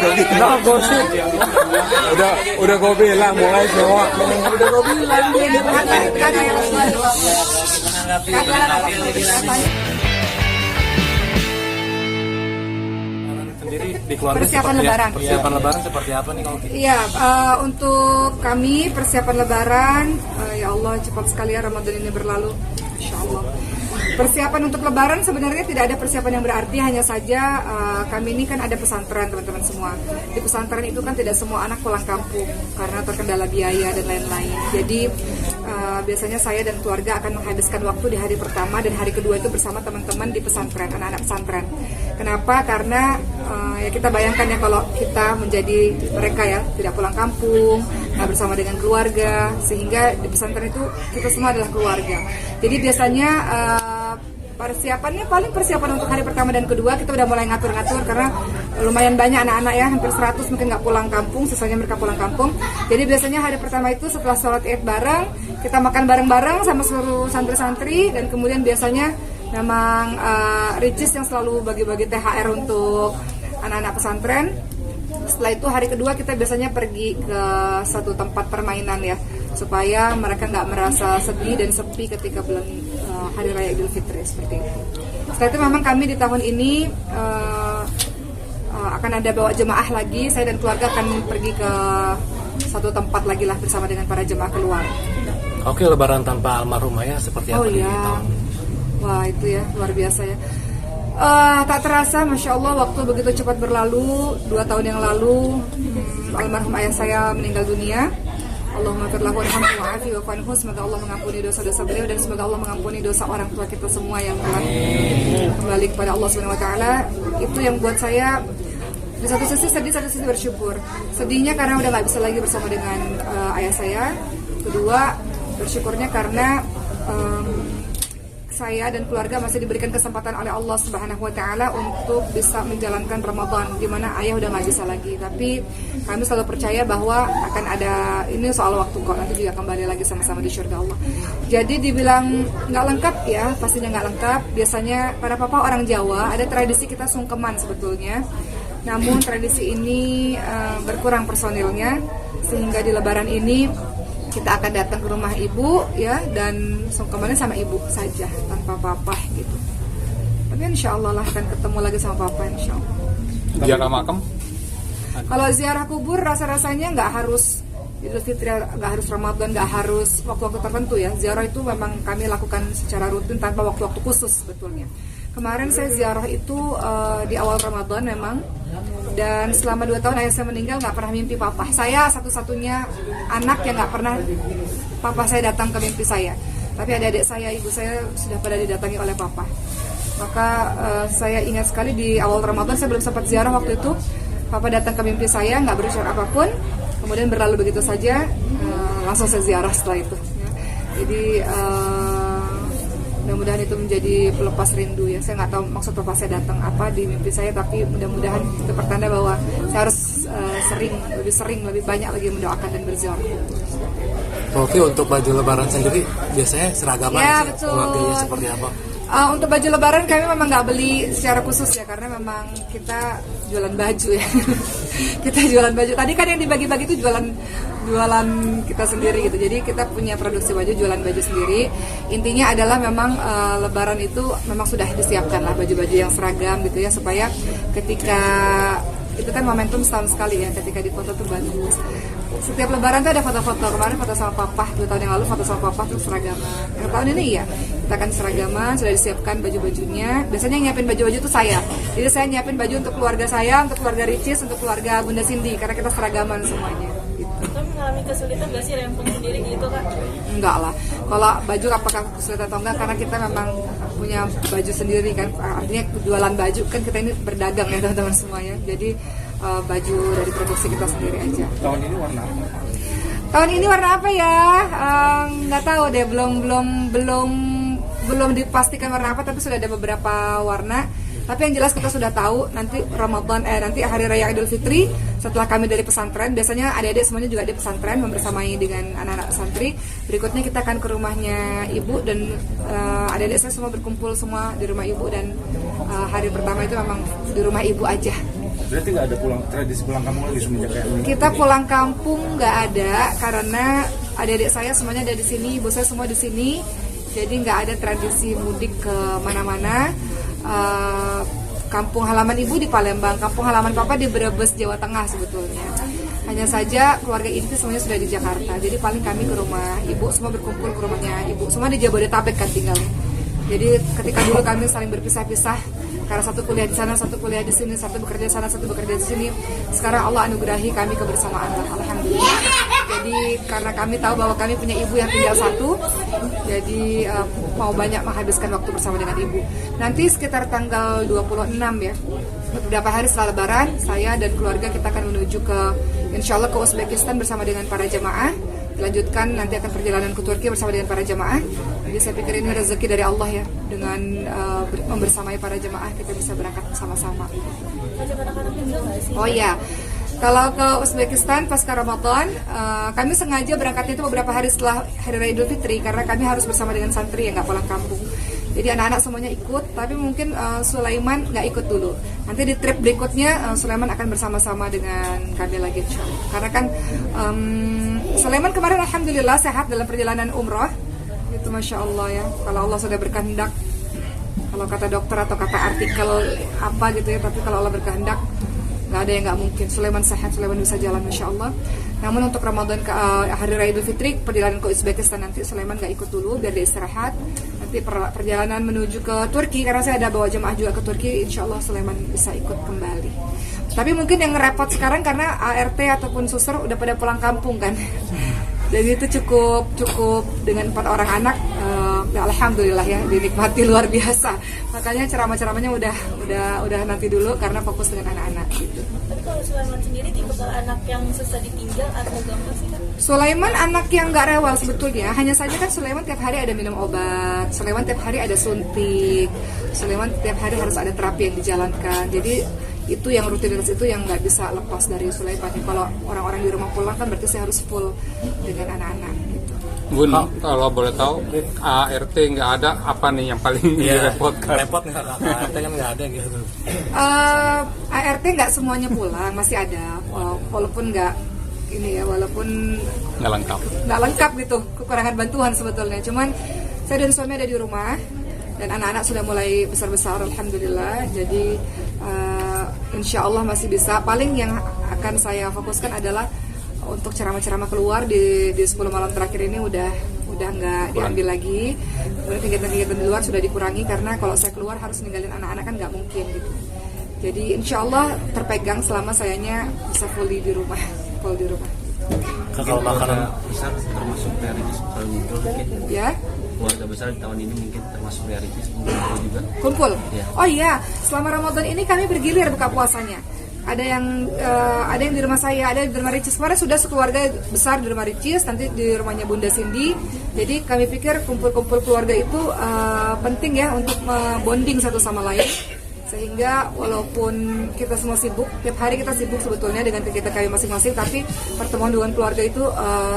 Nah, gosip. Udah gue bilang mulai semua. Udah gue bilang. Sendiri di keluarga persiapan lebaran. Persiapan lebaran seperti apa nih kalau gitu? Iya, untuk kami persiapan lebaran, ya Allah cepat sekali ya Ramadan ini berlalu, Insya Allah. Persiapan untuk lebaran sebenarnya tidak ada persiapan yang berarti, hanya saja kami ini kan ada pesantren teman-teman semua. Di pesantren itu kan tidak semua anak pulang kampung karena terkendala biaya dan lain-lain. Jadi biasanya saya dan keluarga akan menghabiskan waktu di hari pertama dan hari kedua itu bersama teman-teman di pesantren, anak-anak pesantren. Kenapa? Karena ya kita bayangkan ya kalau kita menjadi mereka ya, tidak pulang kampung, bersama dengan keluarga, sehingga di pesantren itu kita semua adalah keluarga. Jadi biasanya persiapannya paling persiapan untuk hari pertama dan kedua kita udah mulai ngatur-ngatur karena lumayan banyak anak-anak ya, hampir 100 mungkin nggak pulang kampung, sisanya mereka pulang kampung. Jadi biasanya hari pertama itu setelah sholat Id bareng, kita makan bareng-bareng sama seluruh santri-santri, dan kemudian biasanya memang Ricis yang selalu bagi-bagi THR untuk anak-anak pesantren. Setelah itu hari kedua kita biasanya pergi ke satu tempat permainan ya, supaya mereka nggak merasa sedih dan sepi ketika bulan Hari Raya Idul Fitri seperti itu. Setelah itu memang kami di tahun ini akan ada bawa jemaah lagi. Saya dan keluarga akan pergi ke satu tempat lagi lah bersama dengan para jemaah keluar. Oke, lebaran tanpa almarhum ayah seperti apa di tahun ini? Wah itu ya luar biasa ya. Tak terasa, Masya Allah, waktu begitu cepat berlalu. 2 tahun yang lalu almarhum ayah saya meninggal dunia. Allahumma firlahu warhamhu wa'afi wa'fanhu. Semoga Allah mengampuni dosa-dosa beliau dan semoga Allah mengampuni dosa orang tua kita semua yang telah kembali kepada Allah Subhanahu wa taala. Itu yang buat saya di satu sisi sedih, satu sisi bersyukur. Sedihnya karena udah nggak bisa lagi bersama dengan ayah saya. Kedua, bersyukurnya karena saya dan keluarga masih diberikan kesempatan oleh Allah Subhanahu wa taala untuk bisa menjalankan Ramadan di mana ayah udah nggak bisa lagi. Tapi kami selalu percaya bahwa akan ada, ini soal waktu kok, nanti juga kembali lagi sama-sama di surga Allah. Jadi dibilang nggak lengkap ya, pastinya nggak lengkap. Biasanya para papa orang Jawa ada tradisi kita sungkeman sebetulnya. Namun tradisi ini berkurang personilnya, sehingga di Lebaran ini kita akan datang ke rumah ibu ya, dan sungkemannya sama ibu saja tanpa papa gitu. Tapi insya Allah lah akan ketemu lagi sama papa insya Allah. Ziarah makam? Kalau ziarah kubur rasa-rasanya nggak harus Idul Fitri, nggak harus Ramadan, nggak harus waktu-waktu tertentu ya. Ziarah itu memang kami lakukan secara rutin tanpa waktu-waktu khusus sebetulnya. Kemarin saya ziarah itu di awal Ramadan memang. Dan selama 2 tahun ayah saya meninggal nggak pernah mimpi papa. Saya satu-satunya anak yang nggak pernah papa saya datang ke mimpi saya. Tapi adik-adik saya, ibu saya sudah pada didatangi oleh papa. Maka saya ingat sekali di awal Ramadan saya belum sempat ziarah waktu itu. Papa datang ke mimpi saya, nggak berusaha apapun. Kemudian berlalu begitu saja, langsung saya ziarah setelah itu. Ya. Jadi mudah-mudahan itu menjadi pelepas rindu ya. Saya nggak tahu maksud papa saya datang apa di mimpi saya, tapi mudah-mudahan itu pertanda bahwa saya harus lebih banyak lagi mendoakan dan berziarah. Oke, untuk baju lebaran sendiri biasanya seragaman Ya, sih, betul. keluarganya seperti apa? Untuk baju lebaran kami memang nggak beli secara khusus ya, karena memang kita jualan baju ya. Kita jualan baju. Tadi kan yang dibagi-bagi itu jualan kita sendiri gitu. Jadi kita punya produksi baju, jualan baju sendiri. Intinya adalah memang lebaran itu memang sudah disiapkan lah baju-baju yang seragam gitu ya, supaya ketika itu kan momentum setahun sekali ya, ketika difoto tuh bagus. Setiap lebaran tuh ada foto-foto. Kemarin foto sama papa, 2 tahun yang lalu foto sama papa tuh seragaman. Yang tahun ini ya, kita akan seragaman, sudah disiapkan baju-bajunya. Biasanya yang nyiapin baju-baju tuh saya. Jadi saya nyiapin baju untuk keluarga saya, untuk keluarga Ricis, untuk keluarga Bunda Cindy, karena kita seragaman semuanya. Itu mengalami kesulitan nggak sih rempong sendiri gitu Kak? Enggak lah. Kalau baju apakah kesulitan atau enggak, karena kita memang punya baju sendiri kan. Artinya jualan baju kan, kita ini berdagang ya teman-teman semuanya. Jadi baju dari produksi kita sendiri aja. Tahun ini warna apa? Tahun ini warna apa ya? Nggak tahu deh, belum dipastikan warna apa, tapi sudah ada beberapa warna. Tapi yang jelas kita sudah tahu nanti nanti Hari Raya Idul Fitri setelah kami dari pesantren, biasanya adik-adik semuanya juga di pesantren membersamai dengan anak-anak santri. Berikutnya kita akan ke rumahnya ibu, dan adik-adik saya semua berkumpul semua di rumah ibu, dan hari pertama itu memang di rumah ibu aja Berarti nggak ada tradisi pulang kampung lagi semenjak kayak ini? Kita pulang kampung nggak ada karena adik-adik saya semuanya ada di sini, ibu saya semua di sini. Jadi nggak ada tradisi mudik ke mana-mana. Kampung halaman ibu di Palembang, kampung halaman papa di Brebes, Jawa Tengah sebetulnya. Hanya saja keluarga inti semuanya sudah di Jakarta. Jadi paling kami ke rumah ibu, semua berkumpul ke rumahnya ibu. Semua di Jabodetabek kan tinggalnya. Jadi ketika dulu kami saling berpisah-pisah karena satu kuliah di sana, satu kuliah di sini, satu bekerja di sana, satu bekerja di sini. Sekarang Allah anugerahi kami kebersamaan, alhamdulillah. Jadi karena kami tahu bahwa kami punya ibu yang tinggal satu, jadi mau banyak menghabiskan waktu bersama dengan ibu. Nanti sekitar tanggal 26 ya, beberapa hari setelah Lebaran, saya dan keluarga kita akan menuju ke, insya Allah ke Uzbekistan bersama dengan para jamaah. Dilanjutkan nanti akan perjalanan ke Turki bersama dengan para jamaah. Jadi saya pikir ini rezeki dari Allah ya, dengan membersamai para jamaah kita bisa berangkat bersama-sama. Oh iya, kalau ke Uzbekistan pasca Ramadan, kami sengaja berangkatnya itu beberapa hari setelah Hari Raya Idul Fitri karena kami harus bersama dengan santri yang nggak pulang kampung. Jadi anak-anak semuanya ikut, tapi mungkin Sulaiman nggak ikut dulu. Nanti di trip berikutnya Sulaiman akan bersama-sama dengan kami lagi, insyaallah. Karena kan Sulaiman kemarin alhamdulillah sehat dalam perjalanan umroh. Itu masya Allah ya. Kalau Allah sudah berkehendak, kalau kata dokter atau kata artikel apa gitu ya, tapi kalau Allah berkehendak nggak ada yang nggak mungkin. Sulaiman sehat, Sulaiman bisa jalan masya Allah. Namun untuk Ramadan ke Hari Raya Idul Fitri, perjalanan ke Uzbekistan nanti Sulaiman nggak ikut dulu biar dia istirahat. Nanti perjalanan menuju ke Turki, karena saya ada bawa jemaah juga ke Turki, insya Allah Sulaiman bisa ikut kembali. Tapi mungkin yang repot sekarang karena ART ataupun suster udah pada pulang kampung kan. Jadi itu cukup dengan 4 orang anak, ya alhamdulillah ya, dinikmati luar biasa. Makanya ceramah-ceramahnya udah nanti dulu karena fokus dengan anak-anak gitu. Tapi kalau Sulaiman sendiri tipe anak yang susah ditinggal atau gampang sih kan? Sulaiman anak yang nggak rewel sebetulnya, hanya saja kan Sulaiman tiap hari ada minum obat, Sulaiman tiap hari ada suntik, Sulaiman tiap hari harus ada terapi yang dijalankan. Jadi itu yang rutinitas itu yang nggak bisa lepas dari Sulaiman. Kalau orang-orang di rumah pulang kan berarti saya harus full dengan anak-anak gitu. Bun, kalau boleh tahu ART nggak ada, apa nih yang paling direpotkan? Repot nggak? ART kan nggak ada gitu. ART nggak semuanya pulang, masih ada, walaupun nggak ini ya, walaupun Nggak lengkap gitu, kekurangan bantuan sebetulnya. Cuman saya dan suami ada di rumah dan anak-anak sudah mulai besar-besar alhamdulillah. Jadi insya Allah masih bisa. Paling yang akan saya fokuskan adalah untuk ceramah-ceramah keluar di 10 malam terakhir ini udah nggak diambil lagi. Kemudian kegiatan-kegiatan di luar sudah dikurangi karena kalau saya keluar harus ninggalin anak-anak kan nggak mungkin gitu. Jadi insya Allah terpegang selama sayanya bisa full di rumah. Kalau makanan besar termasuk realitis tahun ini mungkin Ya, keluarga besar di tahun ini mungkin termasuk realitis kumpul juga. kumpul. Ya. Oh iya, selama Ramadan ini kami bergilir buka puasanya. Ada yang di rumah saya, ada di rumah Ricis. Kemarin sudah sekeluarga besar di rumah Ricis, nanti di rumahnya Bunda Cindy. Jadi kami pikir kumpul-kumpul keluarga itu penting ya untuk bonding satu sama lain. Sehingga walaupun kita semua sibuk, tiap hari kita sibuk sebetulnya dengan kegiatan kami masing-masing, tapi pertemuan dengan keluarga itu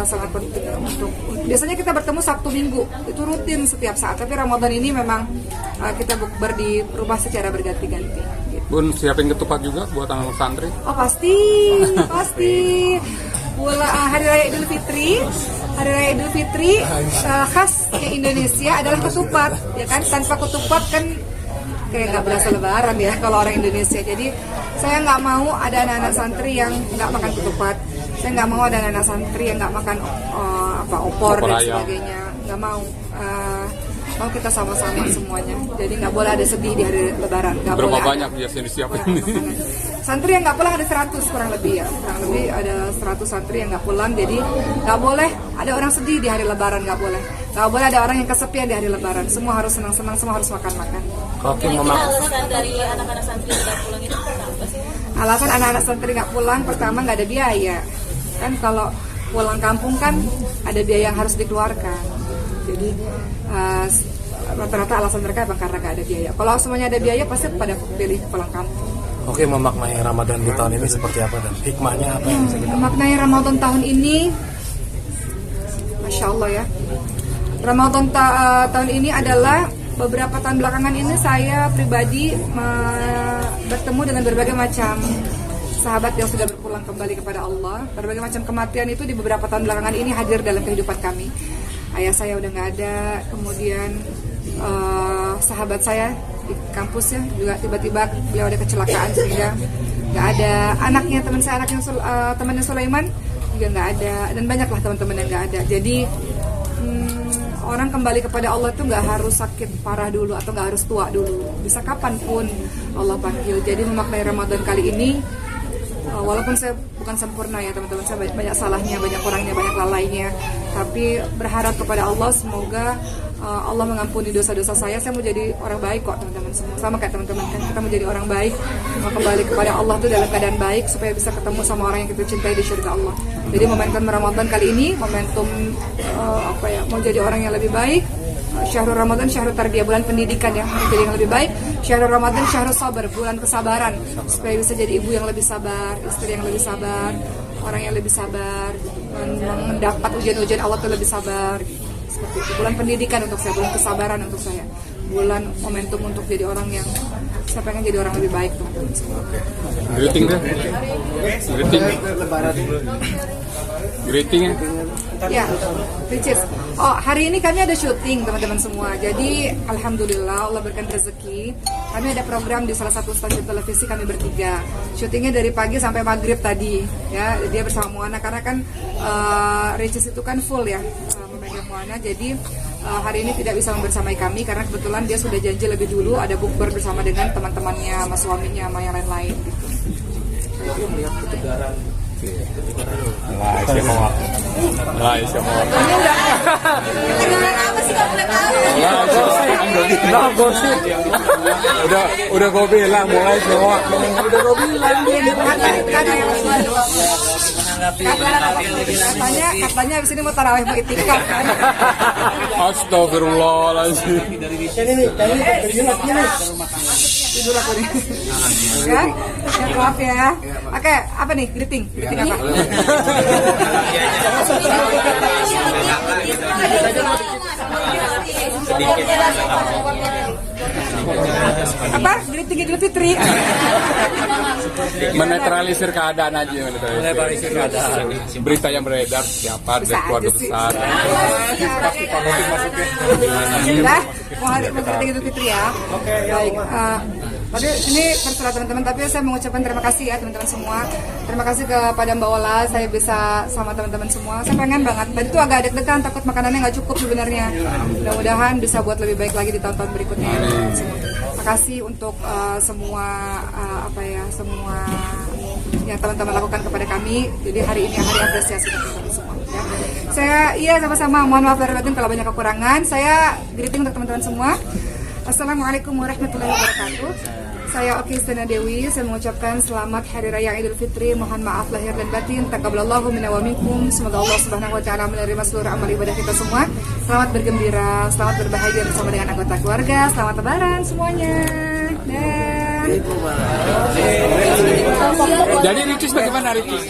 sangat penting untuk. Biasanya kita bertemu Sabtu Minggu, itu rutin setiap saat. Tapi Ramadan ini memang kita bukber di rumah secara berganti-ganti. Gitu. Bun, siapin ketupat juga buat anak santri? Oh pasti. Hari Raya Idul Fitri khas Indonesia adalah ketupat, ya kan? Tanpa ketupat kan kayak nggak berasa Lebaran ya kalau orang Indonesia. Jadi saya nggak mau ada anak-anak santri yang nggak makan ketupat. Saya nggak mau ada anak-anak santri yang nggak makan opor dan sebagainya. Nggak mau. Mau kita sama-sama semuanya. Jadi nggak boleh ada sedih di hari Lebaran. Nggak Berapa boleh banyak biasanya disiapin ini? Santri yang nggak pulang ada 100 kurang lebih ya. Kurang lebih ada 100 santri yang nggak pulang. Jadi nggak boleh ada orang sedih di hari Lebaran, nggak boleh. Nggak boleh ada orang yang kesepian di hari Lebaran. Semua harus senang-senang, semua harus makan-makan. Oke, Alasan dari anak-anak santri tidak pulang itu kenapa sih? Alasan anak-anak santri nggak pulang, pertama nggak ada biaya. Kan kalau pulang kampung kan ada biaya yang harus dikeluarkan. Jadi rata-rata alasan mereka emang karena nggak ada biaya. Kalau semuanya ada biaya pasti pada pilih pulang kampung. Oke, memaknai Ramadan di tahun ini seperti apa dan hikmahnya apa yang bisa kita Memaknai Ramadan tahun ini, Masya Allah ya. Ramadan tahun ini adalah beberapa tahun belakangan ini saya pribadi bertemu dengan berbagai macam sahabat yang sudah berpulang kembali kepada Allah. Berbagai macam kematian itu di beberapa tahun belakangan ini hadir dalam kehidupan kami. Ayah saya udah nggak ada, kemudian sahabat saya di kampus ya juga tiba-tiba beliau ada kecelakaan sehingga nggak ada. Anaknya teman saya, temannya Sulaiman juga nggak ada, dan banyaklah teman-teman yang nggak ada. Jadi orang kembali kepada Allah itu nggak harus sakit parah dulu atau nggak harus tua dulu, bisa kapanpun Allah panggil. Jadi memaknai Ramadan kali ini, walaupun saya bukan sempurna ya teman-teman, saya banyak salahnya, banyak kurangnya, banyak lalainya, tapi berharap kepada Allah semoga Allah mengampuni dosa-dosa saya. Saya mau jadi orang baik kok teman-teman semua, sama kayak teman-teman kan, kita mau jadi orang baik, mau kembali kepada Allah tuh dalam keadaan baik supaya bisa ketemu sama orang yang kita cintai di surga Allah. Jadi momentum Ramadan kali ini momentum mau jadi orang yang lebih baik. Syahrul Ramadan, Syahrul Tarbiyah, bulan pendidikan ya, menjadi yang lebih baik. Syahrul Ramadan, Syahrul Sabar, bulan kesabaran, supaya bisa jadi ibu yang lebih sabar, istri yang lebih sabar, orang yang lebih sabar, mendapat ujian-ujian Allah tuh lebih sabar. Seperti itu. Bulan pendidikan untuk saya, bulan kesabaran untuk saya, bulan momentum untuk jadi orang yang saya pengen jadi orang lebih baik teman-teman semua. Greeting deh. Greeting ya. Ya, Ricis. Oh, hari ini kami ada syuting teman-teman semua. Jadi alhamdulillah Allah berikan rezeki. Kami ada program di salah satu stasiun televisi, kami bertiga. Syutingnya dari pagi sampai maghrib tadi. Ya, dia bersama Moana karena kan Ricis itu kan full ya memegang Moana. Jadi hari ini tidak bisa membersamai kami karena kebetulan dia sudah janji lebih dulu ada bukber bersama dengan teman-temannya, sama suaminya, sama yang lain-lain gitu. Udah gue bilang mulai semua. Udah gue bilang. Katanya abis ini mau tarawih, mau itikaf kan. Astagfirullahaladzim. Tidur aku nih. Ya? Ya, maaf ya. Oke, apa nih? Greeting apa? Apa? Greeting Idul Fitri. Menetralisir keadaan aja. Menetralisir keadaan. Berita yang beredar siapa dari keluarga besar. Alhamdulillah, mau greeting Idul Fitri ya. Baik. Tadi ini terserah teman-teman, tapi saya mengucapkan terima kasih ya teman-teman semua. Terima kasih kepada Mbak Ola, saya bisa sama teman-teman semua. Saya pengen banget. Tadi tuh agak deg-degan, takut makanannya nggak cukup sebenarnya. Mudah-mudahan bisa buat lebih baik lagi di tahun-tahun berikutnya. Terima kasih untuk semua semua yang teman-teman lakukan kepada kami. Jadi hari ini hari apresiasi teman-teman semua. Ya. Saya sama-sama mohon maaf lahir batin kalau banyak kekurangan. Saya greeting untuk teman-teman semua. Assalamualaikum warahmatullahi wabarakatuh. Saya Oki Istana Dewi. Saya mengucapkan selamat Hari Raya Idul Fitri. Mohon maaf lahir dan batin. Taqabbalallahu minna wa minkum. Semoga Allah Subhanahu wa taala menerima seluruh amal ibadah kita semua. Selamat bergembira, selamat berbahagia bersama dengan anggota keluarga. Selamat Lebaran semuanya. Dan Jadi Ricis bagaimana Ricis?